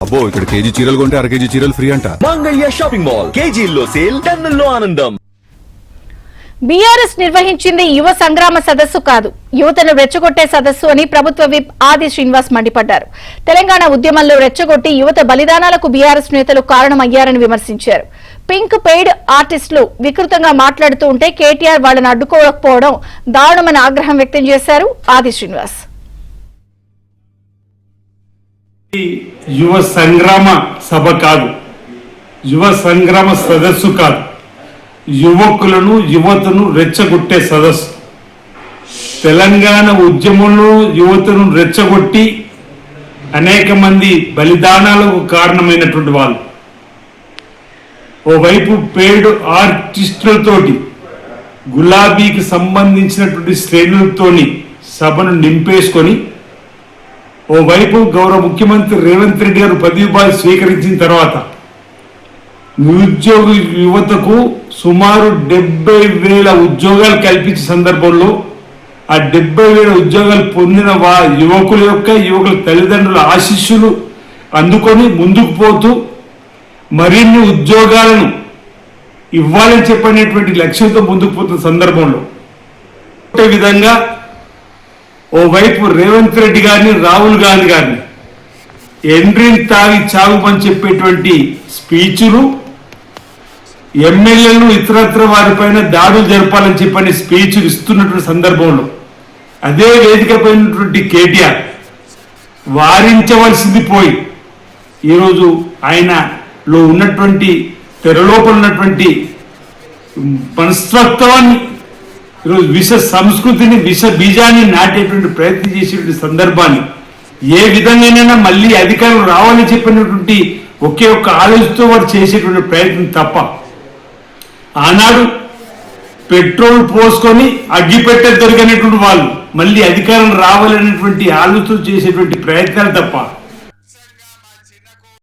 అబ్బో ఇక్కడ కేజీ చీరలు కొంటే అర కేజీ చీరలు ఫ్రీ అంట. మంగళ్య షాపింగ్ మాల్ కేజీల్లో సేల్, టన్నుల్లో ఆనందం. బీఆర్ఎస్ నిర్వహించింది యువ సంగ్రామ సదస్సు కాదు, యువతను రెచ్చగొట్టే సదస్సు అని ప్రభుత్వ విప్ ఆది శ్రీనివాస్ మండిపడ్డారు. తెలంగాణ ఉద్యమంలో రెచ్చగొట్టి యువత బలిదానాలకు బీఆర్ఎస్ నేతలు కారణమయ్యారని విమర్శించారు. పింక్ పెయిడ్ ఆర్టిస్టులు వికృతంగా మాట్లాడుతూ ఉంటే కేటీఆర్ వాళ్లను అడ్డుకోకపోవడం దారుణమైన ఆగ్రహం వ్యక్తం చేశారు ఆది శ్రీనివాస్. యువ సంగ్రామ సభ కాదు, యువ సంగ్రామ సదస్సు కాదు, యువకులను యువతను రెచ్చగొట్టే సదస్సు. తెలంగాణ ఉద్యమంలో యువతను రెచ్చగొట్టి అనేక మంది బలిదానాలకు కారణమైనటువంటి వాళ్ళు ఓవైపు పెయిడ్ ఆర్టిస్టులతోటి గులాబీకి సంబంధించినటువంటి శ్రేణులతోని సభను నింపేసుకొని ఓవైపు గౌరవ ముఖ్యమంత్రి రేవంత్ రెడ్డి గారు పదవి బాధ్యత స్వీకరించిన తర్వాత నిరుద్యోగ యువతకు సుమారు 70,000 ఉద్యోగాలు కల్పించే సందర్భంలో ఆ 70,000 ఉద్యోగాలు పొందిన యువకుల తల్లిదండ్రుల ఆశీస్సులు అందుకొని ముందుకు పోతూ మరిన్ని ఉద్యోగాలను ఇవ్వాలని చెప్పనేటువంటి లక్ష్యంతో ముందుకు పోతున్న సందర్భంలో అదే విధంగా ఓవైపు రేవంత్ రెడ్డి గారిని, రాహుల్ గాంధీ గారిని ఎండ్రిన్ తాగి చావుమని చెప్పేటువంటి స్పీచ్లు, ఎమ్మెల్యేలను ఇతరత్ర వారిపైన దాడులు జరపాలని చెప్పని స్పీచ్లు ఇస్తున్నటువంటి సందర్భంలో అదే వేదిక పైనటువంటి కేటీఆర్ వారించవలసింది పోయి ఈరోజు ఆయనలో ఉన్నటువంటి తెరలోపల ఉన్నటువంటి మనస్తత్వాన్ని ఈరోజు విష సంస్కృతిని, విష బీజాన్ని నాటేటువంటి ప్రయత్నం చేసేటువంటి సందర్భాన్ని ఏ విధంగానైనా మళ్ళీ అధికారం రావాలని చెప్పినటువంటి ఒకే ఒక్క ఆలోచనతో వారు చేసేటువంటి ప్రయత్నం తప్ప, ఆనాడు పెట్రోల్ పోసుకొని అగ్గిపెట్టే దొరికినటువంటి వాళ్ళు మళ్ళీ అధికారం రావాలనేటువంటి ఆలోచన చేసేటువంటి ప్రయత్నాలు తప్ప